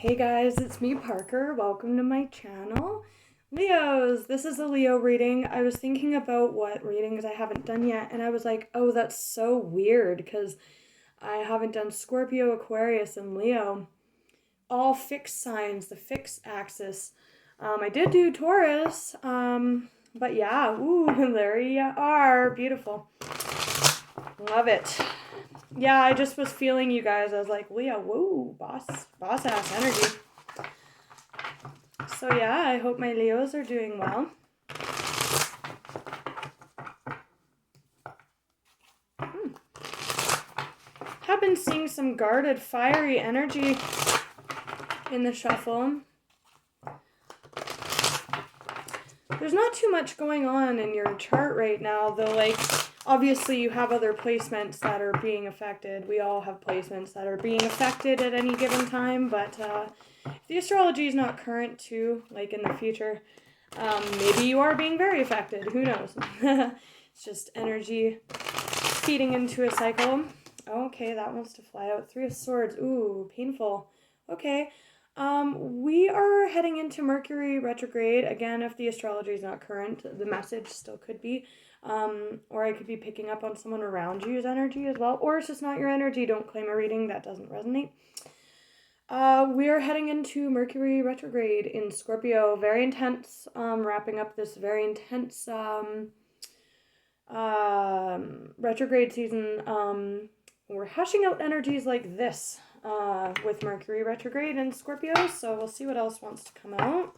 Hey guys, it's me, Parker. Welcome to my channel. Leos, this is a Leo reading. I was thinking about what readings I haven't done yet, and I was like, oh, that's so weird because I haven't done Scorpio, Aquarius, and Leo. All fixed signs, the fixed axis. I did do Taurus, but yeah, ooh, there you are. Beautiful. Love it. Yeah, I just was feeling you guys. I was like, Leo, whoa, boss ass energy. So yeah, I hope my Leos are doing well. Have been seeing some guarded, fiery energy in the shuffle. There's not too much going on in your chart right now, though, like, obviously you have other placements that are being affected. We all have placements that are being affected at any given time, but if the astrology is not current too, like in the future, maybe you are being very affected. Who knows? It's just energy feeding into a cycle. Okay, that wants to fly out. Three of Swords. Ooh, painful. Okay. We are heading into Mercury retrograde. Again, if the astrology is not current, the message still could be. Or I could be picking up on someone around you's energy as well. Or it's just not your energy. Don't claim a reading that doesn't resonate. We are heading into Mercury retrograde in Scorpio. Very intense. Wrapping up this very intense retrograde season. We're hashing out energies like this with Mercury retrograde in Scorpio, so we'll see what else wants to come out.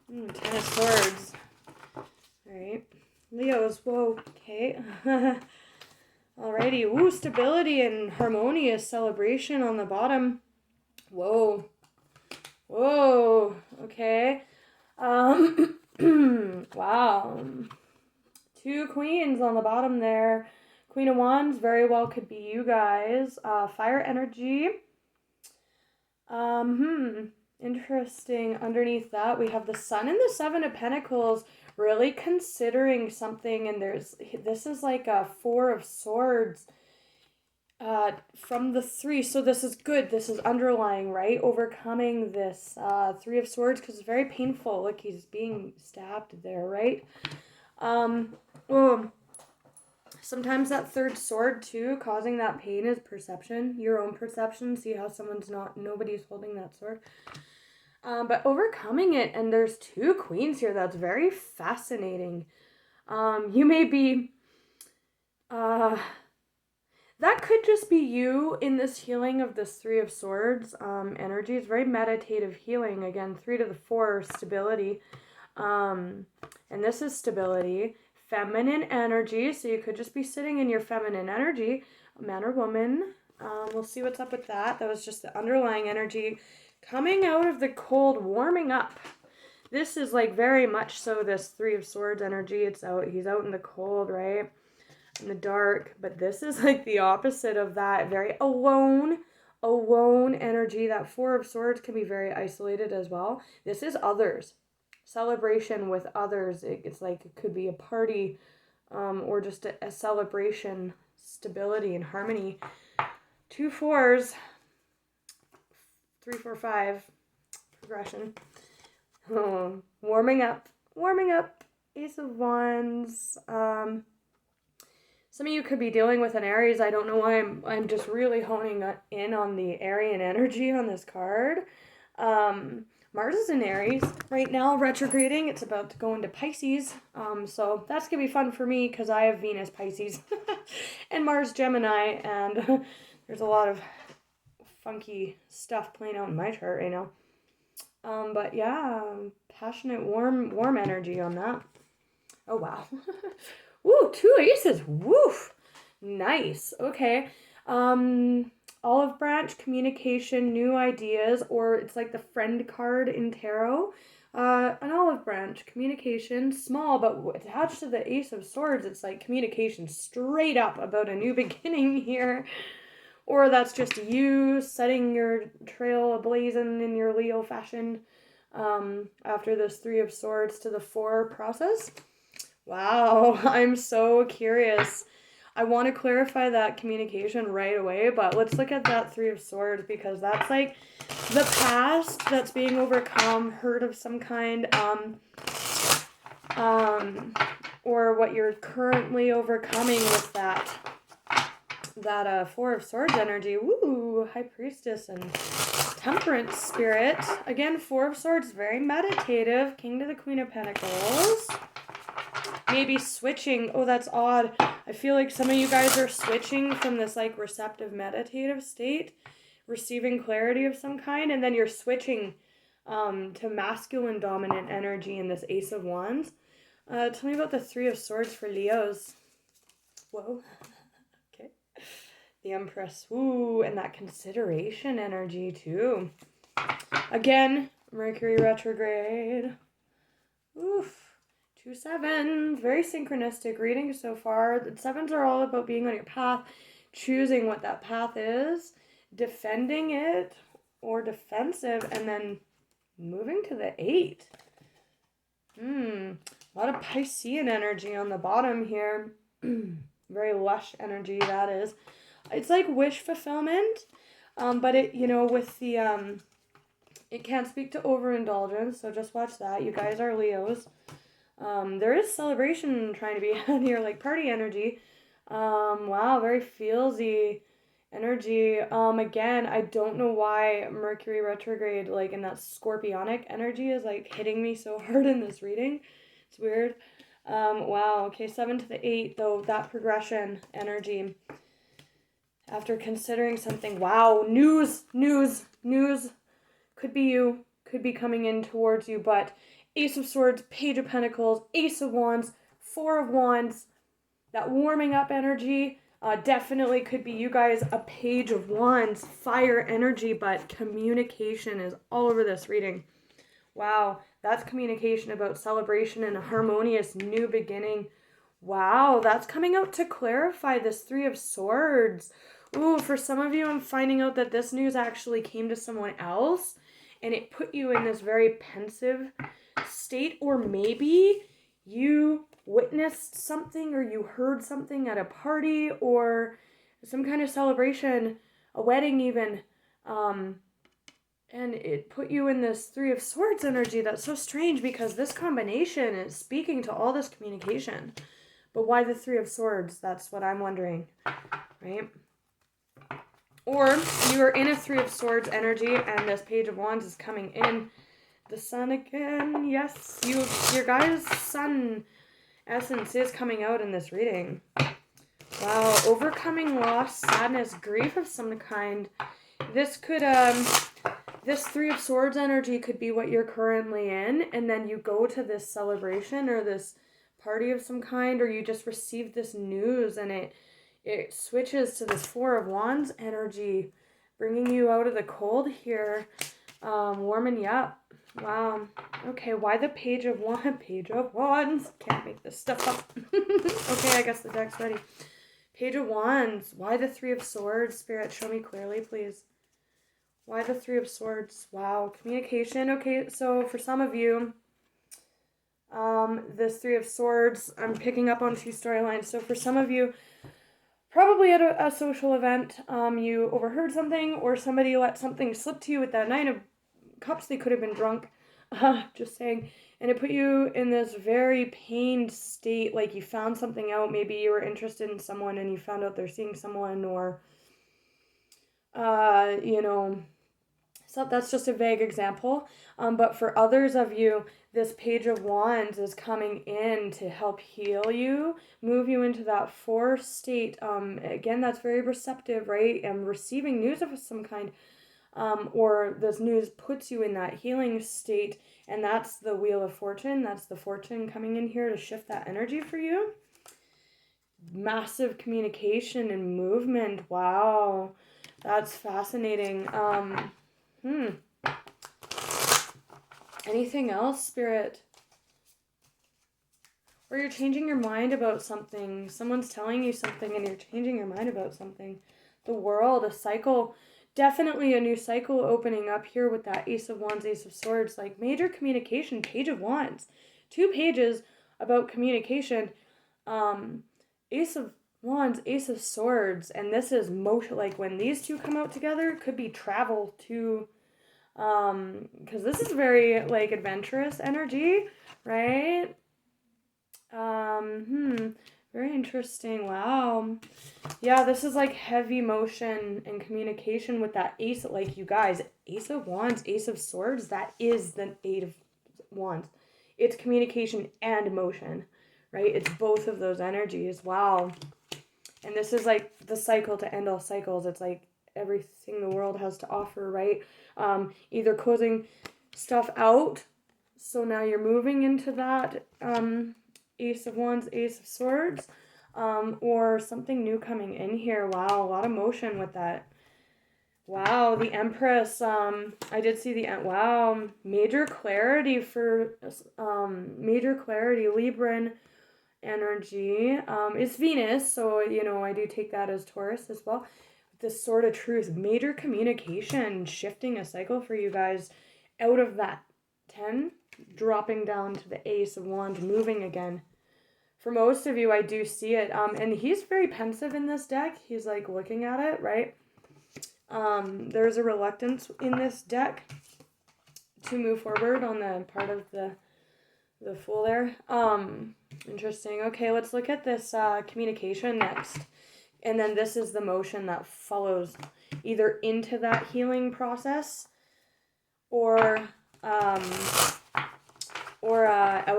Ten of Swords. Alright. Leos, whoa, okay. Alrighty, ooh, stability and harmonious celebration on the bottom. Whoa. Whoa, okay. Wow. Two queens on the bottom there. Queen of Wands very well could be you guys. Fire energy. Interesting. Underneath that, we have the Sun and the Seven of Pentacles really considering something. And this is like a Four of Swords from the Three. So this is good. This is underlying, right? Overcoming this Three of Swords because it's very painful. Look, he's being stabbed there, right? Sometimes that third sword too, causing that pain is perception, your own perception. See how nobody's holding that sword. But overcoming it, and there's two queens here. That's very fascinating. You may be, that could just be you in this healing of this Three of Swords energy. It's very meditative healing. Again, 3 to the 4, stability. And this is stability. Feminine energy, so you could just be sitting in your feminine energy, man or woman. We'll see what's up with that. That was just the underlying energy coming out of the cold, warming up. This is like very much so this Three of Swords energy. He's out in the cold, right? In the dark. But this is like the opposite of that. Very alone energy. That Four of Swords can be very isolated as well. This is others. Celebration with others. It's like it could be a party or just a celebration, stability and harmony. 2 4s, 3 4 5 progression. Warming up, Ace of Wands. Some of you could be dealing with an Aries. I don't know why I'm just really honing in on the Aryan energy on this card. Mars is in Aries right now, retrograding. It's about to go into Pisces. So that's going to be fun for me because I have Venus Pisces and Mars Gemini. And there's a lot of funky stuff playing out in my chart right now. But yeah, passionate, warm energy on that. Oh, wow. Woo, 2 aces. Woof. Nice. Okay. Olive branch, communication, new ideas, or it's like the friend card in tarot. An olive branch, communication, small, but attached to the Ace of Swords, it's like communication straight up about a new beginning here. Or that's just you setting your trail ablazing in your Leo fashion after this Three of Swords to the 4 process. Wow, I'm so curious. I want to clarify that communication right away, but let's look at that Three of Swords, because that's like the past that's being overcome, hurt of some kind, or what you're currently overcoming with that Four of Swords energy. Woo, High Priestess and Temperance spirit. Again, Four of Swords, very meditative. King to the Queen of Pentacles. Maybe switching. Oh, that's odd. I feel like some of you guys are switching from this like receptive meditative state, receiving clarity of some kind, and then you're switching to masculine dominant energy in this Ace of Wands. Tell me about the Three of Swords for Leos. Whoa. Okay. The Empress. Ooh, and that consideration energy too. Again, Mercury retrograde. Oof. 2 sevens. Very synchronistic reading so far. The sevens are all about being on your path, choosing what that path is, defending it or defensive, and then moving to the 8. A lot of Piscean energy on the bottom here. Very lush energy, that is. It's like wish fulfillment, but it, with the, it can't speak to overindulgence, so just watch that. You guys are Leos. There is celebration trying to be had here, like party energy. Wow, very feelsy energy. Again, I don't know why Mercury retrograde, like in that scorpionic energy, is like hitting me so hard in this reading. It's weird. Wow, okay, 7 to the 8, though, that progression energy. After considering something, wow, news, could be you, could be coming in towards you, but Ace of Swords, Page of Pentacles, Ace of Wands, Four of Wands, that warming up energy, definitely could be you guys, a Page of Wands, fire energy, but communication is all over this reading. Wow, that's communication about celebration and a harmonious new beginning. Wow, that's coming out to clarify this Three of Swords. Ooh, for some of you, I'm finding out that this news actually came to someone else, and it put you in this very pensive state, or maybe you witnessed something or you heard something at a party or some kind of celebration, a wedding even, and it put you in this Three of Swords energy. That's so strange, because this combination is speaking to all this communication. But why the Three of Swords? That's what I'm wondering, right? Or you are in a Three of Swords energy and this Page of Wands is coming in. The Sun again, yes. Your guys' Sun essence is coming out in this reading. Wow, overcoming loss, sadness, grief of some kind. This could, this Three of Swords energy could be what you're currently in, and then you go to this celebration or this party of some kind, or you just receive this news and it switches to this Four of Wands energy, bringing you out of the cold here, warming you up. Wow. Okay, why the Page of Wands? Page of Wands. Can't make this stuff up. Okay, I guess the deck's ready. Page of Wands. Why the Three of Swords? Spirit, show me clearly, please. Why the Three of Swords? Wow, communication. Okay, so for some of you, this Three of Swords, I'm picking up on 2 storylines. So for some of you, probably at a social event, you overheard something or somebody let something slip to you with that Nine of Cups. They could have been drunk, just saying. And it put you in this very pained state, like you found something out. Maybe you were interested in someone and you found out they're seeing someone, or, so that's just a vague example. But for others of you, this Page of Wands is coming in to help heal you, move you into that 4 state. Again, that's very receptive, right? And receiving news of some kind, or this news puts you in that healing state, and that's the Wheel of Fortune. That's the fortune coming in here to shift that energy for you. Massive communication and movement. Wow, that's fascinating. Anything else, Spirit? Or you're changing your mind about something. Someone's telling you something and you're changing your mind about something. The World, a cycle. Definitely a new cycle opening up here with that Ace of Wands, Ace of Swords. Like major communication, Page of Wands. 2 pages about communication. Ace of Wands, Ace of Swords, and this is motion. Like when these two come out together, it could be travel to, because this is very like adventurous energy, right? Very interesting. Wow. Yeah, this is like heavy motion and communication with that ace. Like you guys, Ace of Wands, Ace of Swords, that is the Eight of Wands. It's communication and motion, right? It's both of those energies. Wow. And this is like the cycle to end all cycles. It's like everything the world has to offer, right? Either closing stuff out, so now you're moving into that Ace of Wands, Ace of Swords, or something new coming in here. Wow, a lot of motion with that. Wow, the Empress. I did see the wow, major clarity for major clarity, Libran energy. It's Venus, so I do take that as Taurus as well. This Sword of Truth, major communication, shifting a cycle for you guys out of that 10, dropping down to the Ace of Wands, moving again. For most of you, I do see it. And he's very pensive in this deck. He's like looking at it, right? There's a reluctance in this deck to move forward on the part of the Fool there. Interesting. Okay, let's look at this communication next. And then this is the motion that follows either into that healing process or out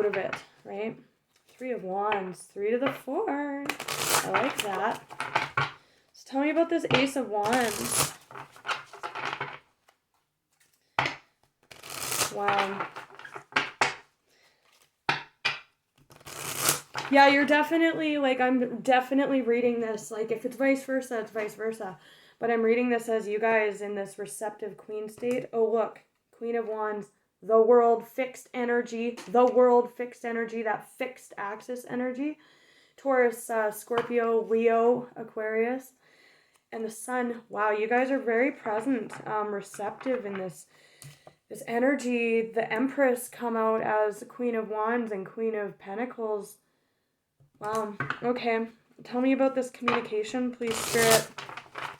of it, right? 3 of Wands, 3 to the 4. I like that. So tell me about this Ace of Wands. Wow. Yeah, you're definitely, like, I'm definitely reading this, like, if it's vice versa, it's vice versa. But I'm reading this as you guys in this receptive queen state. Oh, look, Queen of Wands, the world, fixed energy, that fixed axis energy. Taurus, Scorpio, Leo, Aquarius, and the Sun. Wow, you guys are very present, receptive in this energy. The Empress come out as Queen of Wands and Queen of Pentacles. Wow. Okay. Tell me about this communication, please, Spirit.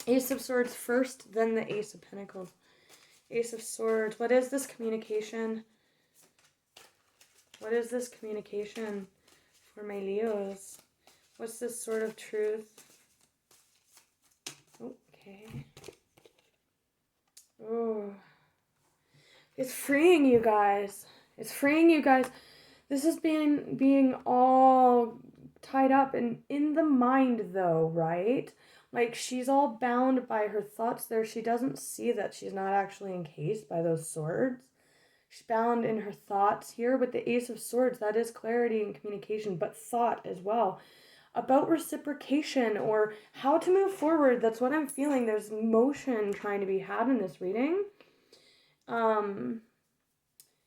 Ace of Swords first, then the Ace of Pentacles. Ace of Swords. What is this communication? What is this communication for my Leos? What's this Sword of Truth? Okay. Oh. It's freeing you guys. It's freeing you guys. This is being all tied up and in the mind though, right? Like she's all bound by her thoughts there. She doesn't see that she's not actually encased by those swords. She's bound in her thoughts here with the Ace of Swords. That is clarity and communication, but thought as well. About reciprocation or how to move forward. That's what I'm feeling. There's motion trying to be had in this reading.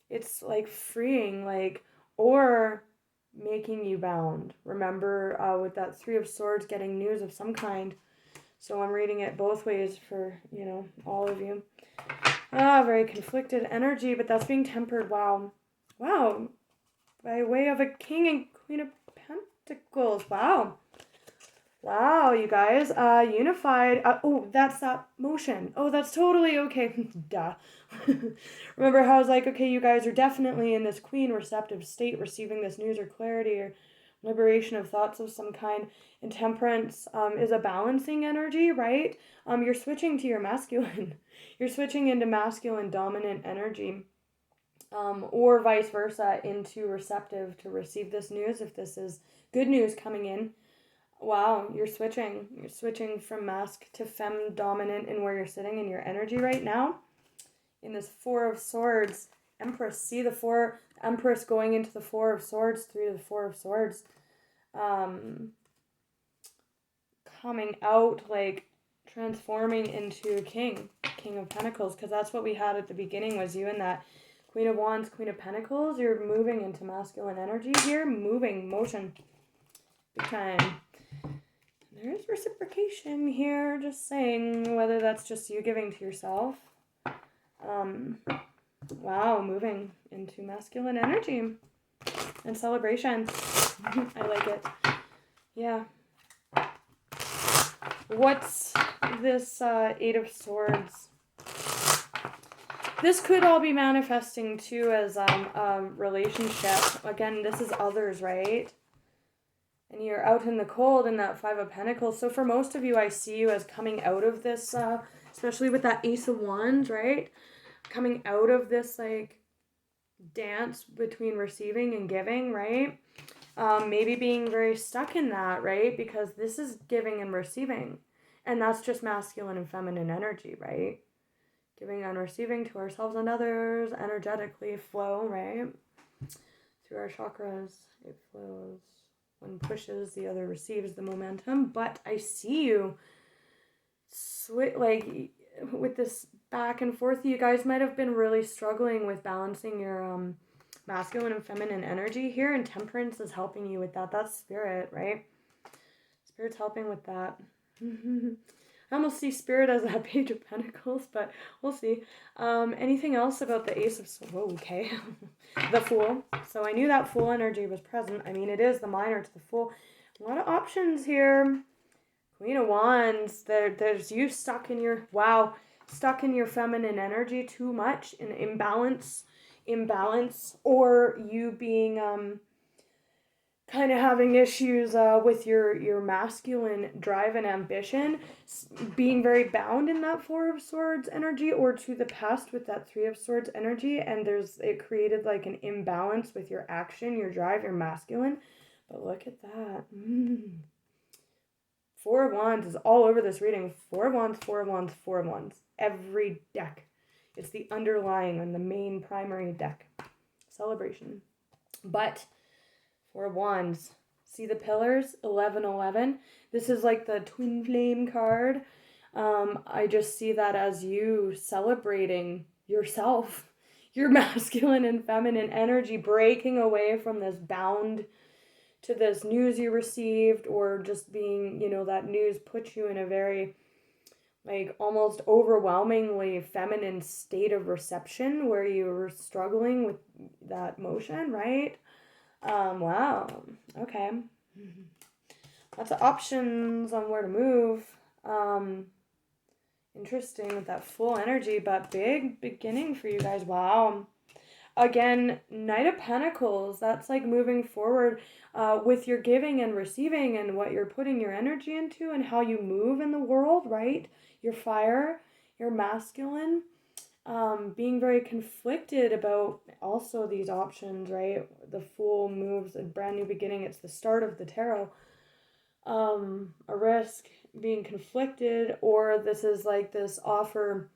It's like freeing, like, or making you bound. Remember, with that 3 of Swords, getting news of some kind. So I'm reading it both ways for, all of you. Very conflicted energy, but that's being tempered. Wow. Wow. By way of a King and Queen of Pentacles. Wow. Wow, you guys. Unified. That's that motion. Oh, that's totally okay. Duh. Remember how I was like, okay, you guys are definitely in this queen receptive state, receiving this news or clarity or liberation of thoughts of some kind. And temperance is a balancing energy, right? You're switching to your masculine. You're switching into masculine dominant energy. Or vice versa, into receptive to receive this news if this is good news coming in. Wow, you're switching. You're switching from mask to femme dominant in where you're sitting in your energy right now. In this 4 of Swords, Empress. See the Empress going into the 4 of Swords through the 4 of Swords. Coming out, like, transforming into King of Pentacles. Because that's what we had at the beginning, was you and that Queen of Wands, Queen of Pentacles. You're moving into masculine energy here. Moving, motion. Big time. There's reciprocation here, just saying, whether that's just you giving to yourself. Wow, moving into masculine energy and celebration. I like it. Yeah. What's this Eight of Swords? This could all be manifesting too as a relationship. Again, this is others, right? And you're out in the cold in that Five of Pentacles. So for most of you, I see you as coming out of this, especially with that Ace of Wands, right? Coming out of this like dance between receiving and giving, right? Maybe being very stuck in that, right? Because this is giving and receiving. And that's just masculine and feminine energy, right? Giving and receiving to ourselves and others, energetically flow, right? Through our chakras, it flows. One pushes, the other receives the momentum. But I see you, like, with this back and forth, you guys might have been really struggling with balancing your masculine and feminine energy here, and Temperance is helping you with that. That's Spirit, right? Spirit's helping with that. I almost see Spirit as a Page of Pentacles, but we'll see. Anything else about the Ace of Swords? Whoa, okay. The Fool. So I knew that Fool energy was present. I mean, it is the minor to the Fool. A lot of options here. Queen of Wands. There's you stuck in your, stuck in your feminine energy too much, in imbalance, or you being kind of having issues with your masculine drive and ambition, being very bound in that Four of Swords energy, or to the past with that Three of Swords energy, and it created like an imbalance with your action, your drive, your masculine. But look at that. Four of Wands is all over this reading. Four of Wands, Four of Wands, Four of Wands. Every deck. It's the underlying and the main primary deck. Celebration. But Four of Wands. See the pillars? 1111. This is like the twin flame card. I just see that as you celebrating yourself, your masculine and feminine energy, breaking away from this bound to this news you received, or just being, that news put you in a very, like, almost overwhelmingly feminine state of reception where you were struggling with that motion, right? Wow. Okay. Lots of options on where to move. Interesting with that full energy, but big beginning for you guys. Wow. Again, Knight of Pentacles. That's like moving forward with your giving and receiving and what you're putting your energy into and how you move in the world, right? Your fire, your masculine. Being very conflicted about also these options, right? The Fool moves a brand new beginning. It's the start of the tarot. A risk, being conflicted, or this is like this offer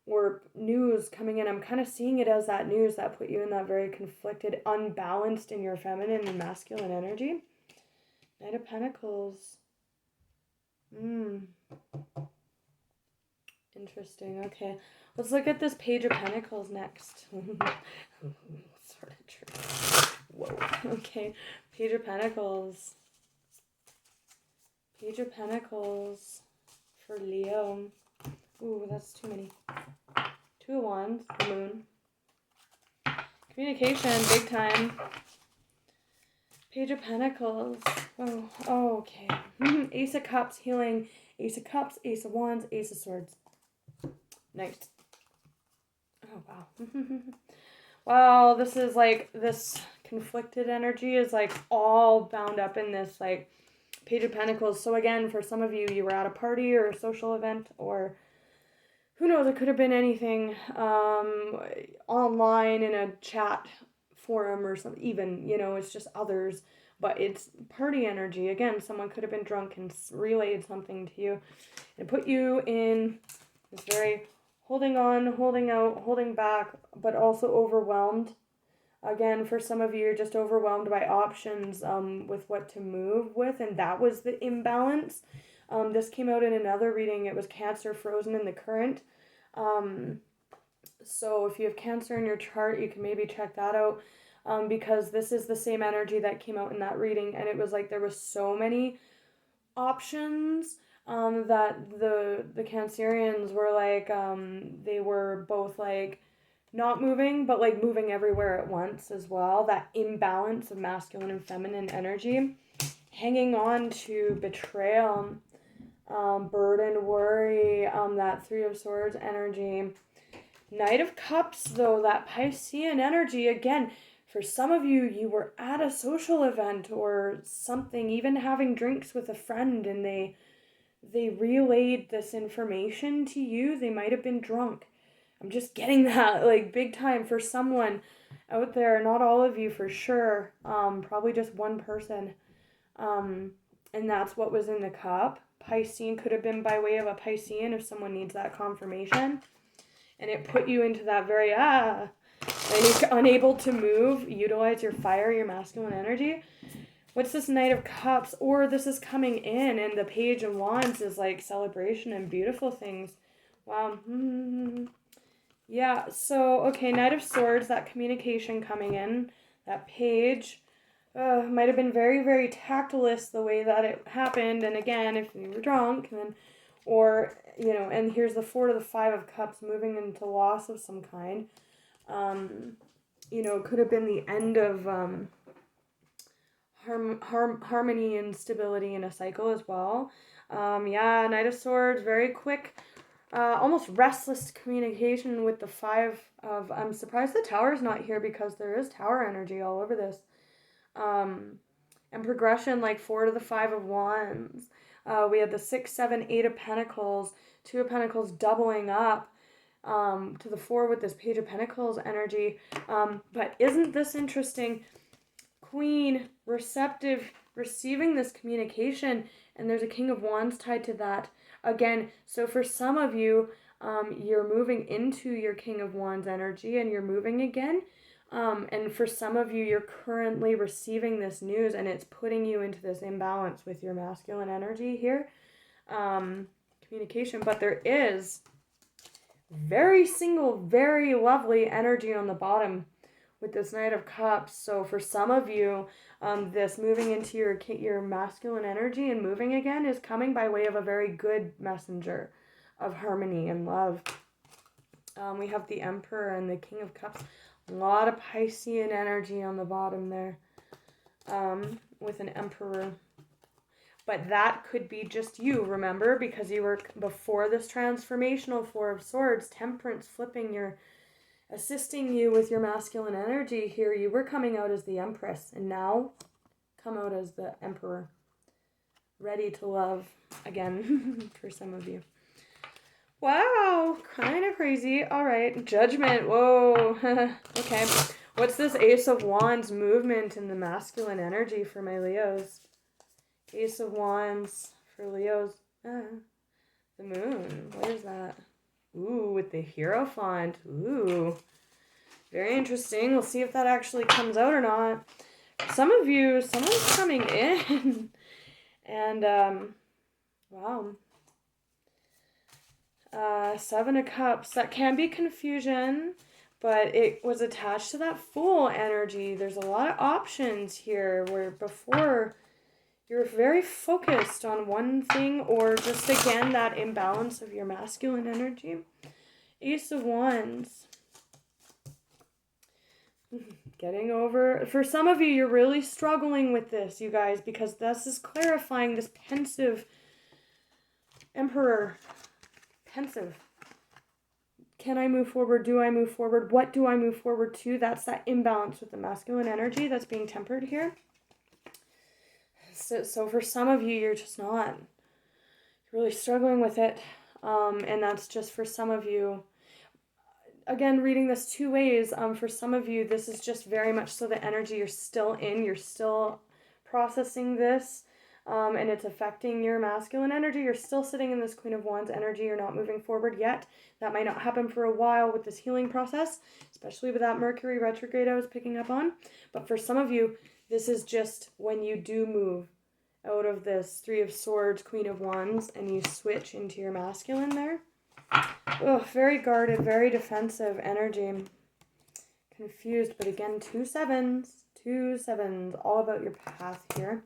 or news coming in. I'm kind of seeing it as that news that put you in that very conflicted, unbalanced in your feminine and masculine energy. Knight of Pentacles. Interesting. Okay. Let's look at this Page of Pentacles next. Sort of true. Whoa. Okay. Page of Pentacles. Page of Pentacles for Leo. Ooh, that's too many. Two of Wands. The Moon. Communication. Big time. Page of Pentacles. Oh, okay. Ace of Cups. Healing. Ace of Cups. Ace of Wands. Ace of Swords. Nice. Oh, wow. Wow, this is like, this conflicted energy is like all bound up in this like Page of Pentacles. So again, for some of you, you were at a party or a social event, or who knows, it could have been anything online in a chat forum or something, even, it's just others, but it's party energy. Again, someone could have been drunk and relayed something to you and put you in this very holding on, holding out, holding back, but also overwhelmed. Again, for some of you, you're just overwhelmed by options with what to move with, and that was the imbalance. This came out in another reading. It was Cancer frozen in the current. So if you have Cancer in your chart, you can maybe check that out, because this is the same energy that came out in that reading, and it was like there was so many options that the Cancerians were like, they were both like not moving, but like moving everywhere at once as well. That imbalance of masculine and feminine energy, hanging on to betrayal. burden, worry, that Three of Swords energy. Knight of Cups, though, that Piscean energy, again, for some of you, you were at a social event or something, even having drinks with a friend, and they relayed this information to you. They might have been drunk. I'm just getting that, like, big time for someone out there. Not all of you for sure. Probably just one person. And that's what was in the cup. Piscean could have been by way of a Piscean if someone needs that confirmation. And it put you into that very, and you're unable to move, utilize your fire, your masculine energy. What's this Knight of Cups? Or this is coming in, and the Page of Wands is like celebration and beautiful things. Wow. Yeah, so, okay, Knight of Swords, that communication coming in, that Page. Might have been very, very tactless the way that it happened. And again, if you were drunk, and then, or, and here's the 4 to the 5 of Cups moving into loss of some kind. Could have been the end of harmony and stability in a cycle as well. Knight of Swords, very quick, almost restless communication with the 5 of, I'm surprised the Tower's not here because there is Tower energy all over this. And progression, like 4 to the 5 of Wands. We had the 6, 7, 8 of Pentacles, 2 of Pentacles doubling up to the 4 with this Page of Pentacles energy. But isn't this interesting? Queen, receptive, receiving this communication, and there's a King of Wands tied to that. Again, so for some of you, you're moving into your King of Wands energy and you're moving again. And for some of you, you're currently receiving this news and it's putting you into this imbalance with your masculine energy here. Communication, but there is very single, very lovely energy on the bottom with this Knight of Cups. So for some of you, this moving into your masculine energy and moving again is coming by way of a very good messenger of harmony and love. We have the Emperor and the King of Cups. A lot of Piscean energy on the bottom there with an Emperor. But that could be just you, remember? Because you were, before this transformational 4 of Swords, Temperance flipping assisting you with your masculine energy here. You were coming out as the Empress, and now come out as the Emperor. Ready to love again for some of you. Wow, kind of crazy. All right, Judgment. Whoa. Okay. What's this Ace of Wands movement in the masculine energy for my Leos? Ace of Wands for Leos. The Moon. What is that? Ooh, with the Hierophant. Ooh. Very interesting. We'll see if that actually comes out or not. Some of you, someone's coming in. And, wow. 7 of Cups. That can be confusion, but it was attached to that Fool energy. There's a lot of options here where before you're very focused on one thing, or just again that imbalance of your masculine energy. Ace of Wands. Getting over. For some of you, you're really struggling with this, you guys, because this is clarifying this pensive Emperor. Pensive. Can I move forward? Do I move forward? What do I move forward to? That's that imbalance with the masculine energy that's being tempered here. So for some of you, you're just not. You're really struggling with it. And that's just for some of you. Again, reading this 2 ways. For some of you, this is just very much so the energy you're still in. You're still processing this. And it's affecting your masculine energy. You're still sitting in this Queen of Wands energy. You're not moving forward yet. That might not happen for a while with this healing process, especially with that Mercury retrograde I was picking up on. But for some of you, this is just when you do move out of this 3 of Swords, Queen of Wands, and you switch into your masculine there. Oh, very guarded, very defensive energy. Confused, but again, 2 sevens. 2 sevens, all about your path here.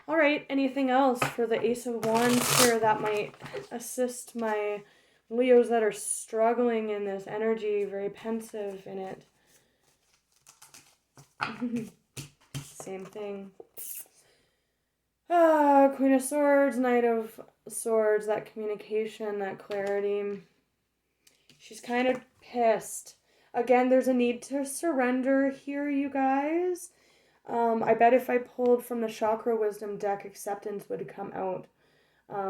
All right, anything else for the Ace of Wands here that might assist my Leos that are struggling in this energy, very pensive in it? Same thing. Queen of Swords, Knight of Swords, that communication, that clarity. She's kind of pissed. Again, there's a need to surrender here, you guys. I bet if I pulled from the Chakra Wisdom deck, acceptance would come out.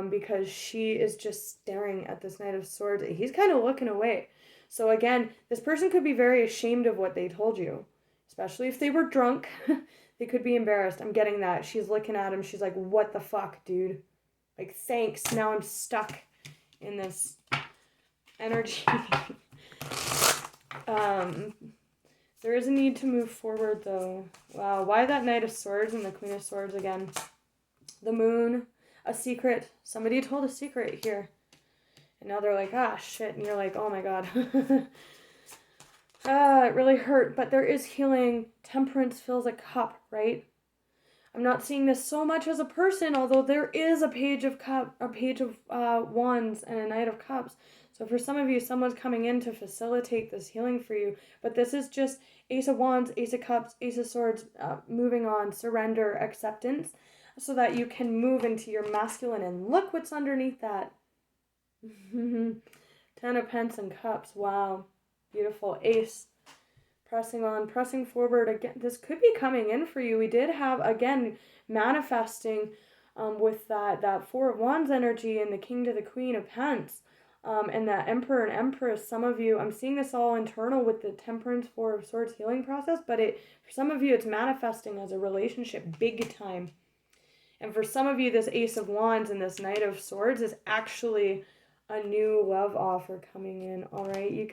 Because she is just staring at this Knight of Swords. He's kind of looking away. So again, this person could be very ashamed of what they told you. Especially if they were drunk. They could be embarrassed. I'm getting that. She's looking at him. She's like, what the fuck, dude? Like, thanks. Now I'm stuck in this energy. There is a need to move forward, though. Wow, why that Knight of Swords and the Queen of Swords again? The Moon, a secret. Somebody told a secret here. And now they're like, ah, shit. And you're like, oh my god. It really hurt. But there is healing. Temperance fills a cup, right? I'm not seeing this so much as a person, although there is a page of wands and a Knight of Cups. So for some of you, someone's coming in to facilitate this healing for you. But this is just Ace of Wands, Ace of Cups, Ace of Swords, moving on, surrender, acceptance, so that you can move into your masculine. And look what's underneath that. 10 of Pence and Cups. Wow. Beautiful. Ace. Pressing on, pressing forward. Again, this could be coming in for you. We did have, again, manifesting with that Four of Wands energy and the King to the Queen of Pence. And that Emperor and Empress. Some of you, I'm seeing this all internal with the Temperance, Four of Swords healing process, but for some of you, it's manifesting as a relationship big time. And for some of you, this Ace of Wands and this Knight of Swords is actually a new love offer coming in. All right, you guys.